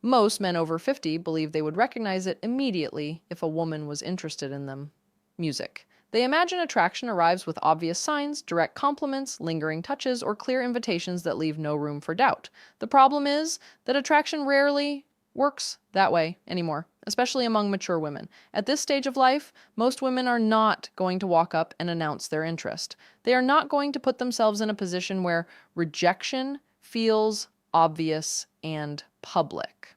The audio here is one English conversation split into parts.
Most men over 50 believe they would recognize it immediately if a woman was interested in them. Music. They imagine attraction arrives with obvious signs, direct compliments, lingering touches, or clear invitations that leave no room for doubt. The problem is that attraction rarely works that way anymore, especially among mature women. At this stage of life, most women are not going to walk up and announce their interest. They are not going to put themselves in a position where rejection feels obvious and public.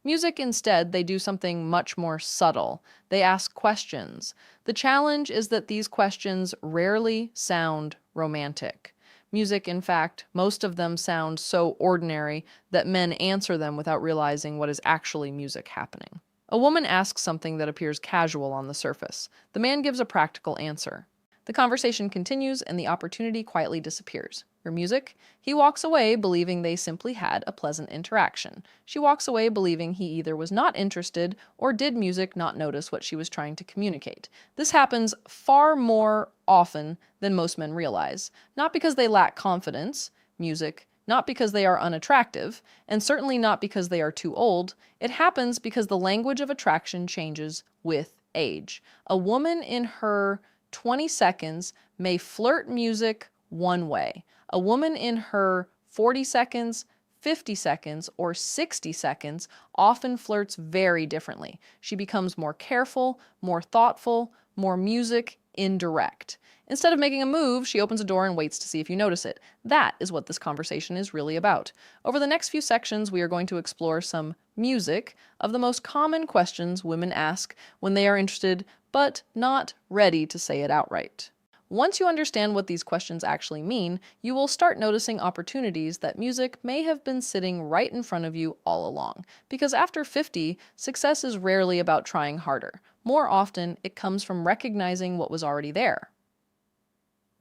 Music, instead, they do something much more subtle. They ask questions. The challenge is that these questions rarely sound romantic. Music, in fact, most of them sound so ordinary that men answer them without realizing what is actually music happening. A woman asks something that appears casual on the surface. The man gives a practical answer. The conversation continues and the opportunity quietly disappears. Her music? He walks away believing they simply had a pleasant interaction. She walks away believing he either was not interested or did music not notice what she was trying to communicate. This happens far more often than most men realize. Not because they lack confidence, music, not because they are unattractive, and certainly not because they are too old. It happens because the language of attraction changes with age. A woman in her 20 seconds may flirt music one way. A woman in her 40 seconds, 50 seconds, or 60 seconds often flirts very differently. She becomes more careful, more thoughtful, more music indirect. Instead of making a move, she opens a door and waits to see if you notice it. That is what this conversation is really about. Over the next few sections, we are going to explore some music of the most common questions women ask when they are interested but not ready to say it outright. Once you understand what these questions actually mean, you will start noticing opportunities that music may have been sitting right in front of you all along. Because after 50, success is rarely about trying harder. More often, it comes from recognizing what was already there.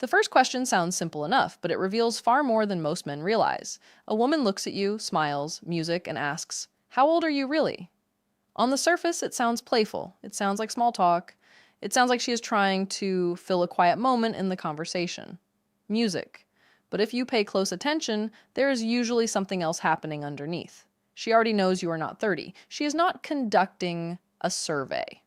The first question sounds simple enough, but it reveals far more than most men realize. A woman looks at you, smiles, music, and asks, "How old are you really?" On the surface, it sounds playful. It sounds like small talk. It sounds like she is trying to fill a quiet moment in the conversation. Music. But if you pay close attention, there is usually something else happening underneath. She already knows you are not 30. She is not conducting a survey.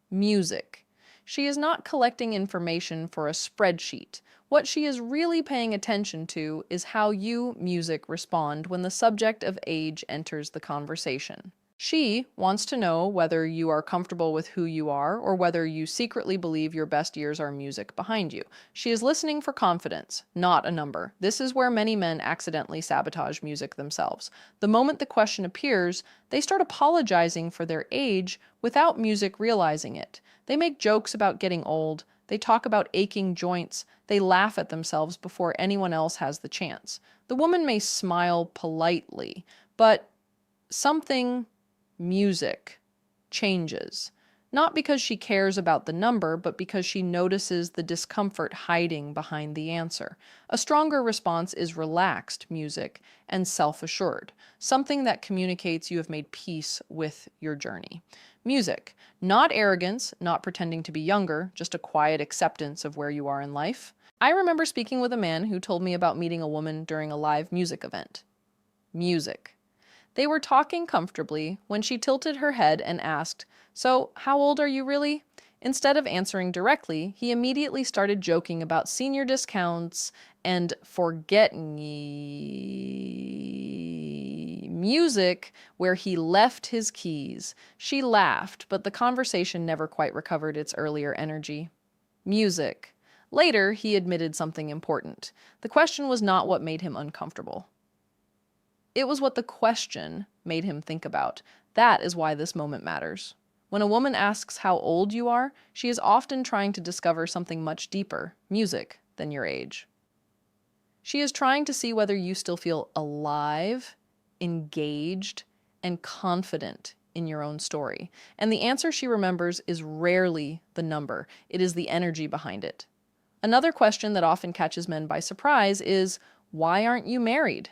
Music. She is not collecting information for a spreadsheet. What she is really paying attention to is how you, music, respond when the subject of age enters the conversation. She wants to know whether you are comfortable with who you are or whether you secretly believe your best years are music behind you. She is listening for confidence, not a number. This is where many men accidentally sabotage music themselves. The moment the question appears, they start apologizing for their age without music realizing it. They make jokes about getting old. They talk about aching joints. They laugh at themselves before anyone else has the chance. The woman may smile politely, but something music changes. Not because she cares about the number, but because she notices the discomfort hiding behind the answer. A stronger response is relaxed music and self-assured, something that communicates you have made peace with your journey. Music, not arrogance, not pretending to be younger, just a quiet acceptance of where you are in life. I remember speaking with a man who told me about meeting a woman during a live music event. Music. They were talking comfortably when she tilted her head and asked, "So, how old are you really?" Instead of answering directly, he immediately started joking about senior discounts and forgetting music where he left his keys. She laughed, but the conversation never quite recovered its earlier energy. Music. Later, he admitted something important. The question was not what made him uncomfortable. It was what the question made him think about. That is why this moment matters. When a woman asks how old you are, she is often trying to discover something much deeper, music, than your age. She is trying to see whether you still feel alive, engaged, and confident in your own story. And the answer she remembers is rarely the number. It is the energy behind it. Another question that often catches men by surprise is, "Why aren't you married?"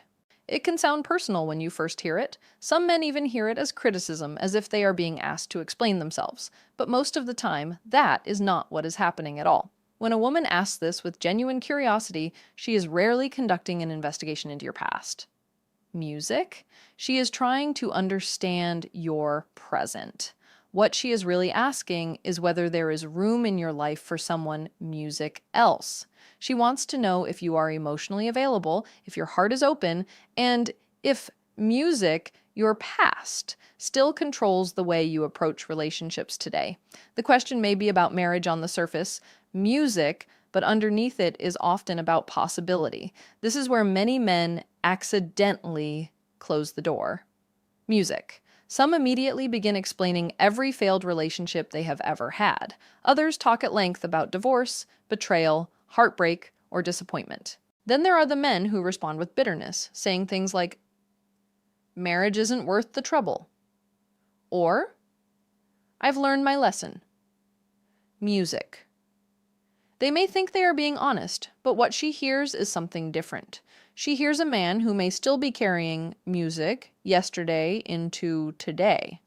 It can sound personal when you first hear it. Some men even hear it as criticism, as if they are being asked to explain themselves. But most of the time, that is not what is happening at all. When a woman asks this with genuine curiosity, she is rarely conducting an investigation into your past. Music. She is trying to understand your present. What she is really asking is whether there is room in your life for someone music else. She wants to know if you are emotionally available, if your heart is open, and if music, your past, still controls the way you approach relationships today. The question may be about marriage on the surface, music, but underneath it is often about possibility. This is where many men accidentally close the door. Music. Some immediately begin explaining every failed relationship they have ever had. Others talk at length about divorce, betrayal, heartbreak, or disappointment. Then there are the men who respond with bitterness, saying things like, "Marriage isn't worth the trouble," or "I've learned my lesson." Music. They may think they are being honest, but what she hears is something different. She hears a man who may still be carrying music yesterday into today.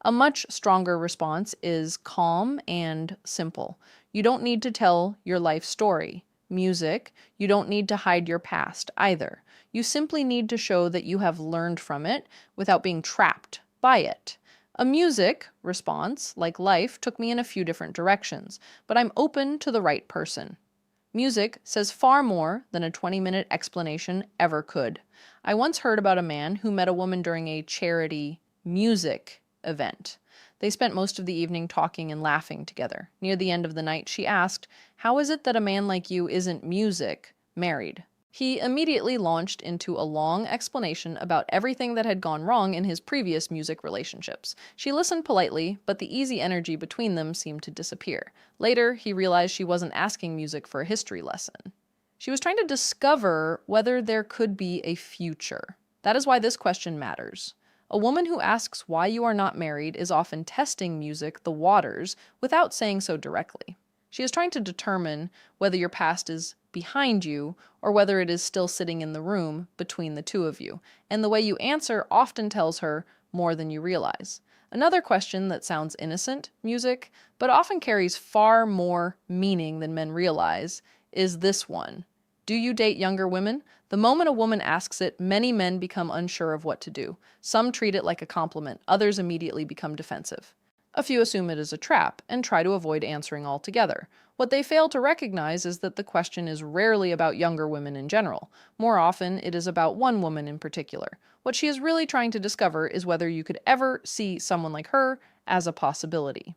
A much stronger response is calm and simple. You don't need to tell your life story. Music, you don't need to hide your past either. You simply need to show that you have learned from it without being trapped by it. A music response, like life, took me in a few different directions, but I'm open to the right person. Music says far more than a 20-minute explanation ever could. I once heard about a man who met a woman during a charity music event. They spent most of the evening talking and laughing together. Near the end of the night, she asked, "How is it that a man like you isn't music, married?" He immediately launched into a long explanation about everything that had gone wrong in his previous music relationships. She listened politely, but the easy energy between them seemed to disappear. Later, he realized she wasn't asking music for a history lesson. She was trying to discover whether there could be a future. That is why this question matters. A woman who asks why you are not married is often testing music, the waters, without saying so directly. She is trying to determine whether your past is behind you or whether it is still sitting in the room between the two of you. And the way you answer often tells her more than you realize. Another question that sounds innocent, music, but often carries far more meaning than men realize, is this one. Do you date younger women? The moment a woman asks it, many men become unsure of what to do. Some treat it like a compliment, others immediately become defensive. A few assume it is a trap and try to avoid answering altogether. What they fail to recognize is that the question is rarely about younger women in general. More often, it is about one woman in particular. What she is really trying to discover is whether you could ever see someone like her as a possibility.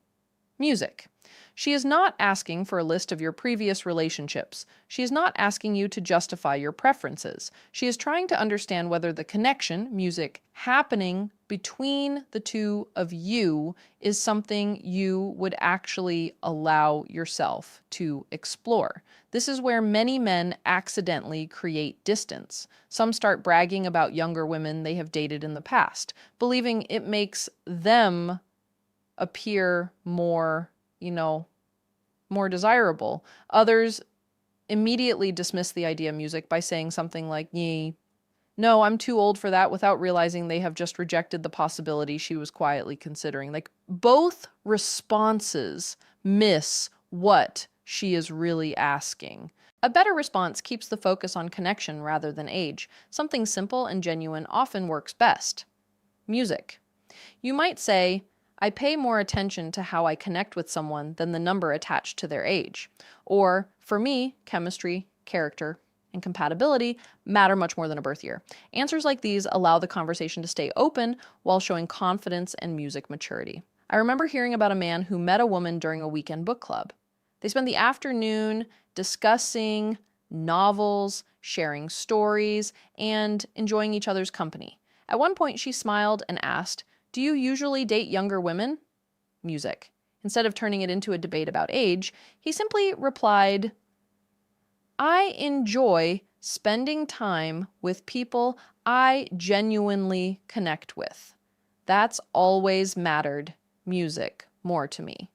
Music. She is not asking for a list of your previous relationships. She is not asking you to justify your preferences. She is trying to understand whether the connection, music, happening between the two of you is something you would actually allow yourself to explore. This is where many men accidentally create distance. Some start bragging about younger women they have dated in the past, believing it makes them appear more more desirable. Others immediately dismiss the idea of music by saying something like, no, I'm too old for that, without realizing they have just rejected the possibility she was quietly considering. Like, both responses miss what she is really asking. A better response keeps the focus on connection rather than age. Something simple and genuine often works best. Music. You might say, I pay more attention to how I connect with someone than the number attached to their age. Or, for me, chemistry, character, and compatibility matter much more than a birth year. Answers like these allow the conversation to stay open while showing confidence and music maturity. I remember hearing about a man who met a woman during a weekend book club. They spent the afternoon discussing novels, sharing stories, and enjoying each other's company. At one point, she smiled and asked, "Do you usually date younger women?" Music. Instead of turning it into a debate about age, he simply replied, I enjoy spending time with people I genuinely connect with. That's always mattered, music, more to me.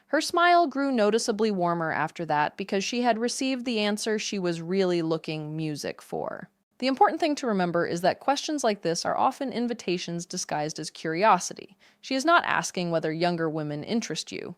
Her smile grew noticeably warmer after that because she had received the answer she was really looking music for. The important thing to remember is that questions like this are often invitations disguised as curiosity. She is not asking whether younger women interest you.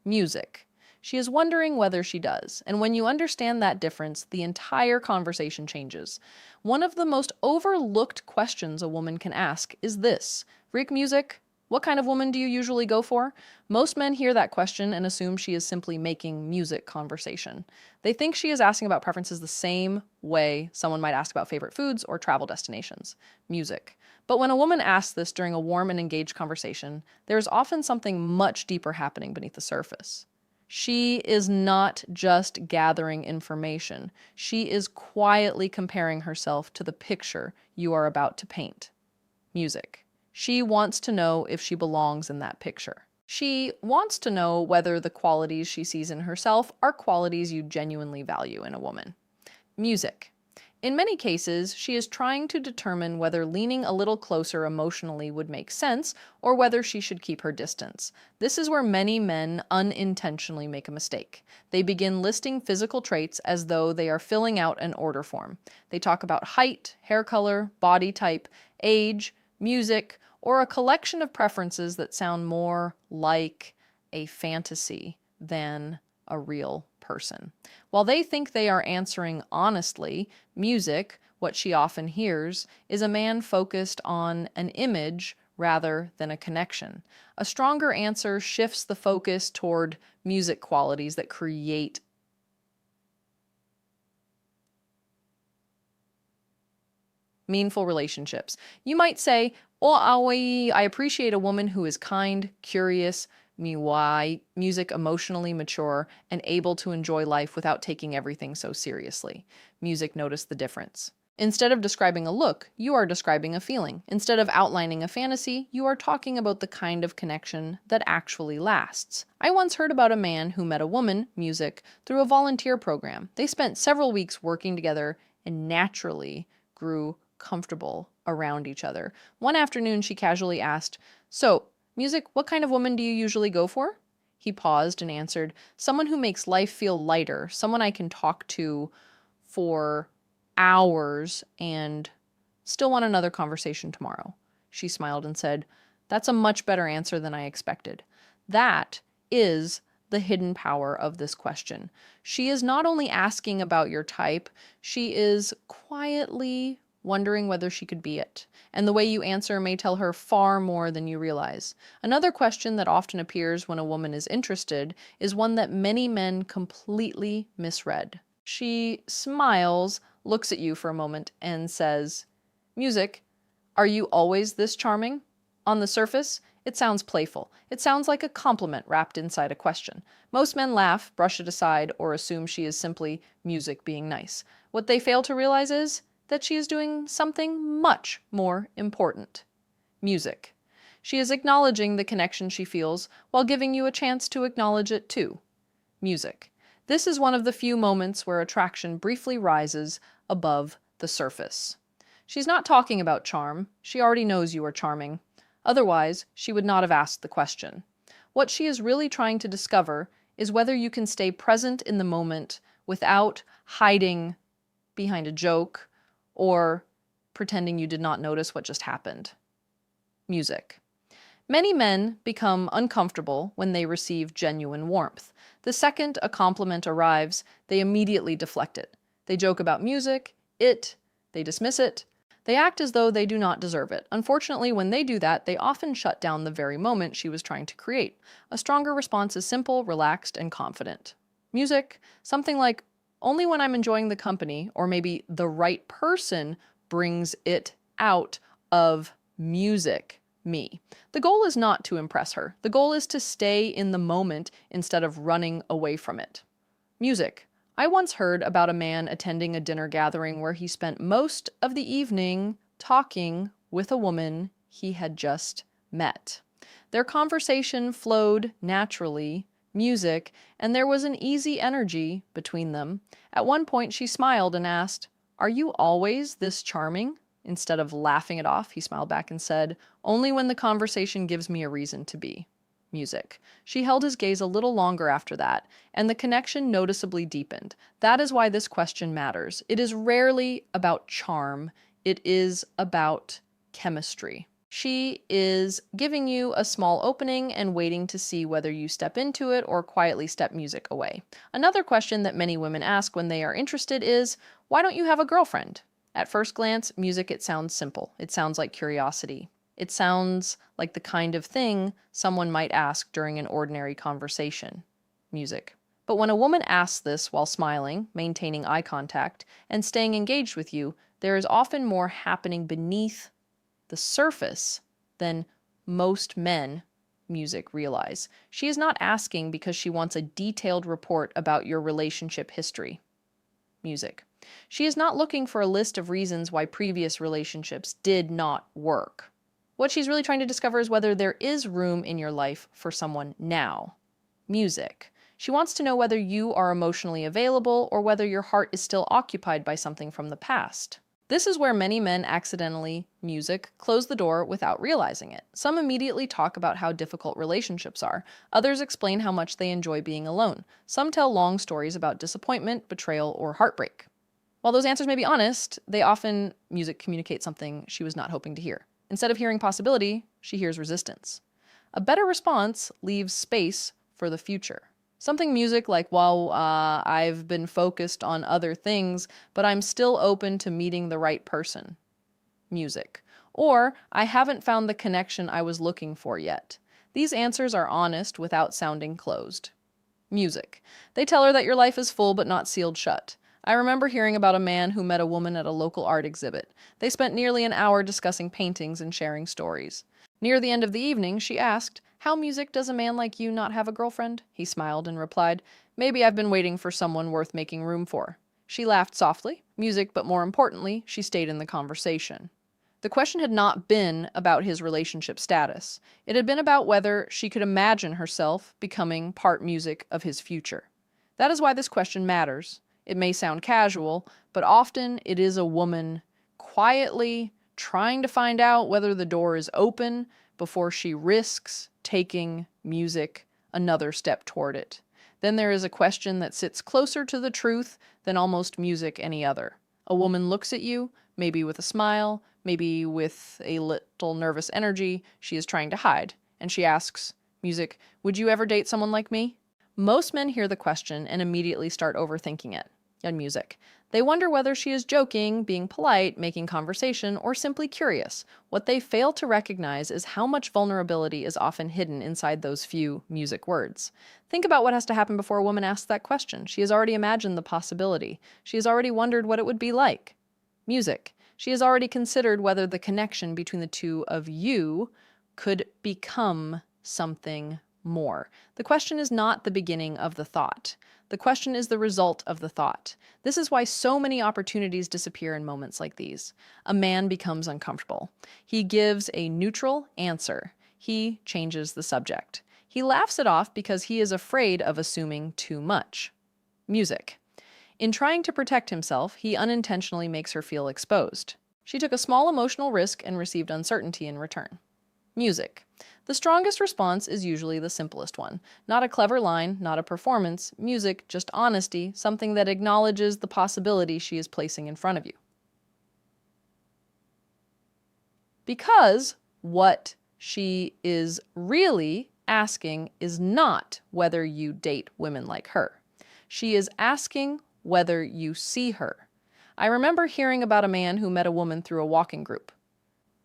Music. She is wondering whether she does. And when you understand that difference, the entire conversation changes. One of the most overlooked questions a woman can ask is this: Freak music? What kind of woman do you usually go for? Most men hear that question and assume she is simply making music conversation. They think she is asking about preferences the same way someone might ask about favorite foods or travel destinations. Music. But when a woman asks this during a warm and engaged conversation, there is often something much deeper happening beneath the surface. She is not just gathering information. She is quietly comparing herself to the picture you are about to paint. Music. She wants to know if she belongs in that picture. She wants to know whether the qualities she sees in herself are qualities you genuinely value in a woman. Music. In many cases, she is trying to determine whether leaning a little closer emotionally would make sense or whether she should keep her distance. This is where many men unintentionally make a mistake. They begin listing physical traits as though they are filling out an order form. They talk about height, hair color, body type, age, music, or a collection of preferences that sound more like a fantasy than a real person. While they think they are answering honestly, music, what she often hears, is a man focused on an image rather than a connection. A stronger answer shifts the focus toward music qualities that create meaningful relationships. You might say, "Oh, I appreciate a woman who is kind, curious, music emotionally mature, and able to enjoy life without taking everything so seriously." Music, notice the difference. Instead of describing a look, you are describing a feeling. Instead of outlining a fantasy, you are talking about the kind of connection that actually lasts. I once heard about a man who met a woman, music, through a volunteer program. They spent several weeks working together and naturally grew comfortable around each other. One afternoon, she casually asked, "So, music, what kind of woman do you usually go for?" He paused and answered, "Someone who makes life feel lighter, someone I can talk to for hours and still want another conversation tomorrow." She smiled and said, "That's a much better answer than I expected." That is the hidden power of this question. She is not only asking about your type, she is quietly wondering whether she could be it. And the way you answer may tell her far more than you realize. Another question that often appears when a woman is interested is one that many men completely misread. She smiles, looks at you for a moment, and says, "Music, are you always this charming?" On the surface, it sounds playful. It sounds like a compliment wrapped inside a question. Most men laugh, brush it aside, or assume she is simply music being nice. What they fail to realize is that she is doing something much more important. Music. She is acknowledging the connection she feels while giving you a chance to acknowledge it too. Music. This is one of the few moments where attraction briefly rises above the surface. She's not talking about charm. She already knows you are charming. Otherwise, she would not have asked the question. What she is really trying to discover is whether you can stay present in the moment without hiding behind a joke or pretending you did not notice what just happened. Music. Many men become uncomfortable when they receive genuine warmth. The second a compliment arrives, they immediately deflect it. They joke about music, they dismiss it. They act as though they do not deserve it. Unfortunately, when they do that, they often shut down the very moment she was trying to create. A stronger response is simple, relaxed, and confident. Music, something like, "Only when I'm enjoying the company, or maybe the right person brings it out of music, me." The goal is not to impress her. The goal is to stay in the moment instead of running away from it. Music. I once heard about a man attending a dinner gathering where he spent most of the evening talking with a woman he had just met. Their conversation flowed naturally, music, and there was an easy energy between them. At one point, she smiled and asked, "Are you always this charming?" Instead of laughing it off, he smiled back and said, "Only when the conversation gives me a reason to be." Music. She held his gaze a little longer after that, and the connection noticeably deepened. That is why this question matters. It is rarely about charm. It is about chemistry. She is giving you a small opening and waiting to see whether you step into it or quietly step music away. Another question that many women ask when they are interested is, why don't you have a girlfriend? At first glance, music, it sounds simple. It sounds like curiosity. It sounds like the kind of thing someone might ask during an ordinary conversation. Music. But when a woman asks this while smiling, maintaining eye contact, and staying engaged with you, there is often more happening beneath the surface than most men music realize. She is not asking because she wants a detailed report about your relationship history. Music. She is not looking for a list of reasons why previous relationships did not work. What she's really trying to discover is whether there is room in your life for someone now. Music. She wants to know whether you are emotionally available or whether your heart is still occupied by something from the past. This is where many men accidentally, music, close the door without realizing it. Some immediately talk about how difficult relationships are. Others explain how much they enjoy being alone. Some tell long stories about disappointment, betrayal, or heartbreak. While those answers may be honest, music communicates something she was not hoping to hear. Instead of hearing possibility, she hears resistance. A better response leaves space for the future. Something music like, well, I've been focused on other things, but I'm still open to meeting the right person. Music. Or, I haven't found the connection I was looking for yet. These answers are honest without sounding closed. Music. They tell her that your life is full but not sealed shut. I remember hearing about a man who met a woman at a local art exhibit. They spent nearly an hour discussing paintings and sharing stories. Near the end of the evening, she asked, "How, music, does a man like you not have a girlfriend?" He smiled and replied, "Maybe I've been waiting for someone worth making room for." She laughed softly, music, but more importantly, she stayed in the conversation. The question had not been about his relationship status. It had been about whether she could imagine herself becoming part music of his future. That is why this question matters. It may sound casual, but often it is a woman quietly trying to find out whether the door is open before she risks taking music another step toward it. Then there is a question that sits closer to the truth than almost music any other. A woman looks at you, maybe with a smile, maybe with a little nervous energy she is trying to hide, and she asks, "Music, would you ever date someone like me?" Most men hear the question and immediately start overthinking it. And music. They wonder whether she is joking, being polite, making conversation, or simply curious. What they fail to recognize is how much vulnerability is often hidden inside those few music words. Think about what has to happen before a woman asks that question. She has already imagined the possibility. She has already wondered what it would be like. Music. She has already considered whether the connection between the two of you could become something more. The question is not the beginning of the thought. The question is the result of the thought. This is why so many opportunities disappear in moments like these. A man becomes uncomfortable. He gives a neutral answer. He changes the subject. He laughs it off because he is afraid of assuming too much. Music. In trying to protect himself, he unintentionally makes her feel exposed. She took a small emotional risk and received uncertainty in return. Music. The strongest response is usually the simplest one. Not a clever line, not a performance. Music, just honesty, something that acknowledges the possibility she is placing in front of you. Because what she is really asking is not whether you date women like her. She is asking whether you see her. I remember hearing about a man who met a woman through a walking group.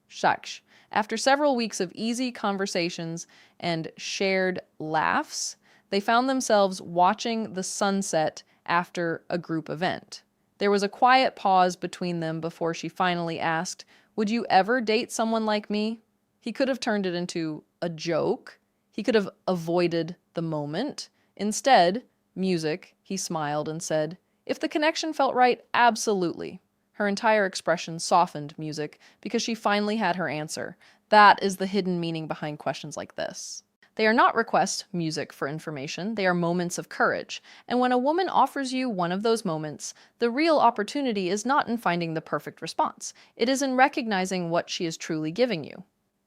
Shaksh. After several weeks of easy conversations and shared laughs, they found themselves watching the sunset after a group event. There was a quiet pause between them before she finally asked, "Would you ever date someone like me?" He could have turned it into a joke. He could have avoided the moment. Instead, music, he smiled and said, "If the connection felt right, absolutely." Her entire expression softened music because she finally had her answer. That is the hidden meaning behind questions like this. They are not requests, music, for information. They are moments of courage. And when a woman offers you one of those moments, the real opportunity is not in finding the perfect response. It is in recognizing what she is truly giving you.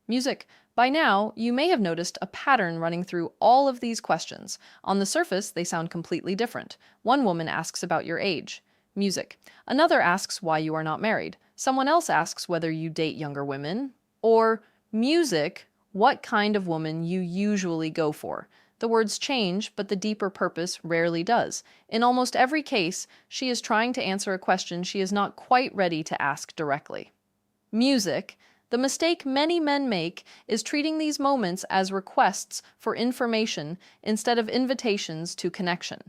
Music. By now, you may have noticed a pattern running through all of these questions. On the surface, they sound completely different. One woman asks about your age. Music. Another asks why you are not married. Someone else asks whether you date younger women. Or Music, what kind of woman you usually go for. The words change, but the deeper purpose rarely does. In almost every case, she is trying to answer a question she is not quite ready to ask directly. Music. The mistake many men make is treating these moments as requests for information instead of invitations to connection.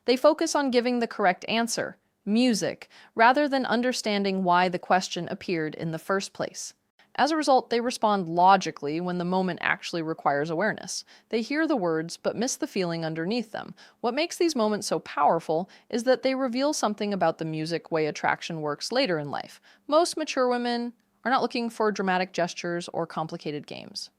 They focus on giving the correct answer, music, rather than understanding why the question appeared in the first place. As a result, they respond logically when the moment actually requires awareness. They hear the words but miss the feeling underneath them. What makes these moments so powerful is that they reveal something about the music way attraction works later in life. Most mature women are not looking for dramatic gestures or complicated games.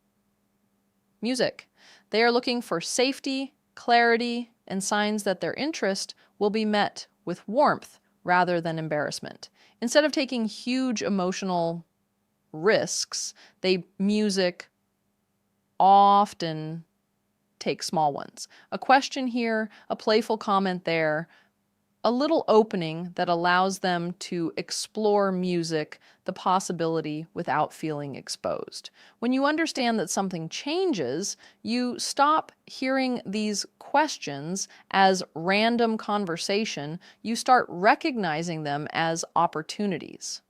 Music. They are looking for safety, clarity, and signs that their interest will be met with warmth rather than embarrassment. Instead of taking huge emotional risks, music often takes small ones. A question here, a playful comment there, a little opening that allows them to explore music, the possibility without feeling exposed. When you understand that something changes, you stop hearing these questions as random conversation. You start recognizing them as opportunities.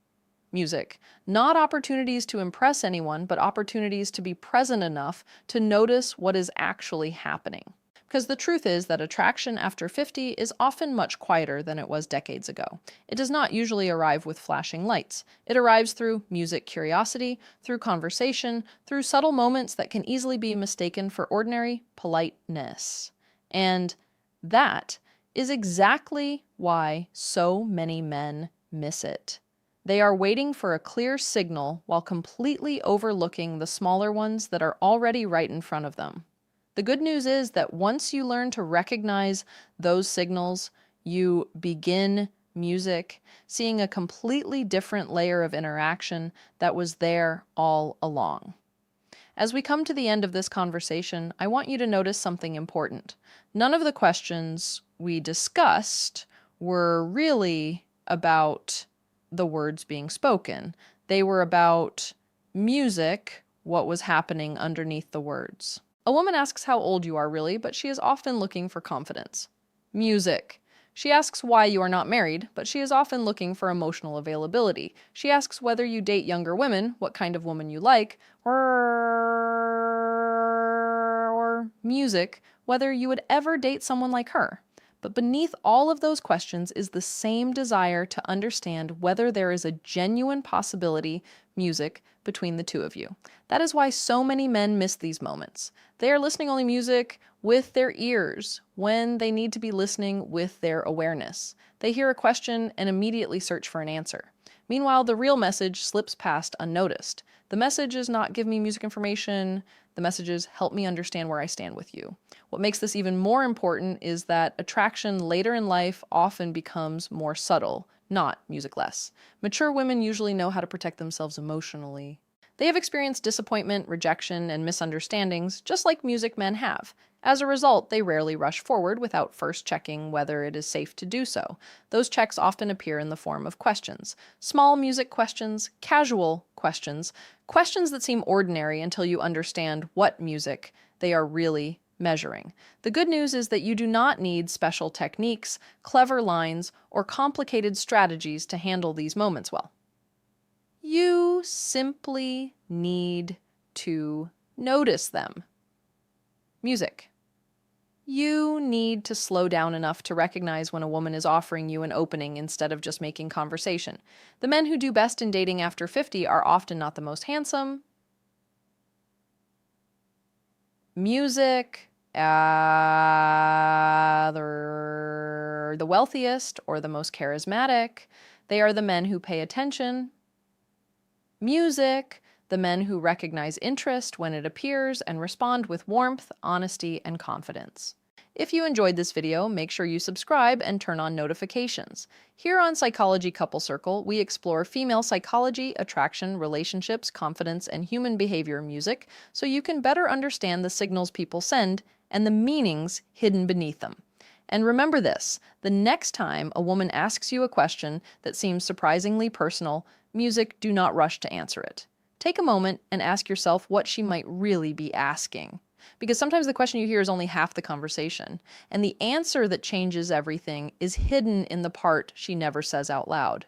Music. Not opportunities to impress anyone, but opportunities to be present enough to notice what is actually happening. Because the truth is that attraction after 50 is often much quieter than it was decades ago. It does not usually arrive with flashing lights. It arrives through music curiosity, through conversation, through subtle moments that can easily be mistaken for ordinary politeness. And that is exactly why so many men miss it. They are waiting for a clear signal while completely overlooking the smaller ones that are already right in front of them. The good news is that once you learn to recognize those signals, you begin music, seeing a completely different layer of interaction that was there all along. As we come to the end of this conversation, I want you to notice something important. None of the questions we discussed were really about the words being spoken. They were about music, what was happening underneath the words. A woman asks how old you are really, but she is often looking for confidence. Music. She asks why you are not married, but she is often looking for emotional availability. She asks whether you date younger women, what kind of woman you like, or music, whether you would ever date someone like her. But beneath all of those questions is the same desire to understand whether there is a genuine possibility, music, between the two of you. That is why so many men miss these moments. They are listening only music with their ears when they need to be listening with their awareness. They hear a question and immediately search for an answer. Meanwhile, the real message slips past unnoticed. The message is not give me music information. The message is help me understand where I stand with you. What makes this even more important is that attraction later in life often becomes more subtle, not music-less. Mature women usually know how to protect themselves emotionally. They have experienced disappointment, rejection, and misunderstandings, just like music men have. As a result, they rarely rush forward without first checking whether it is safe to do so. Those checks often appear in the form of questions. Small music questions, casual questions, questions that seem ordinary until you understand what music they are really measuring. The good news is that you do not need special techniques, clever lines, or complicated strategies to handle these moments well. You simply need to notice them. Music. You need to slow down enough to recognize when a woman is offering you an opening instead of just making conversation. The men who do best in dating after 50 are often not the most handsome. Music, they're the wealthiest or the most charismatic. They are the men who pay attention. Music, the men who recognize interest when it appears and respond with warmth, honesty, and confidence. If you enjoyed this video, make sure you subscribe and turn on notifications. Here on Psychology Couple Circle, we explore female psychology, attraction, relationships, confidence, and human behavior music so you can better understand the signals people send and the meanings hidden beneath them. And remember this, the next time a woman asks you a question that seems surprisingly personal, music, do not rush to answer it. Take Take a moment and ask yourself what she might really be asking. Because sometimes the question you hear is only half the conversation, and the answer that changes everything is hidden in the part she never says out loud.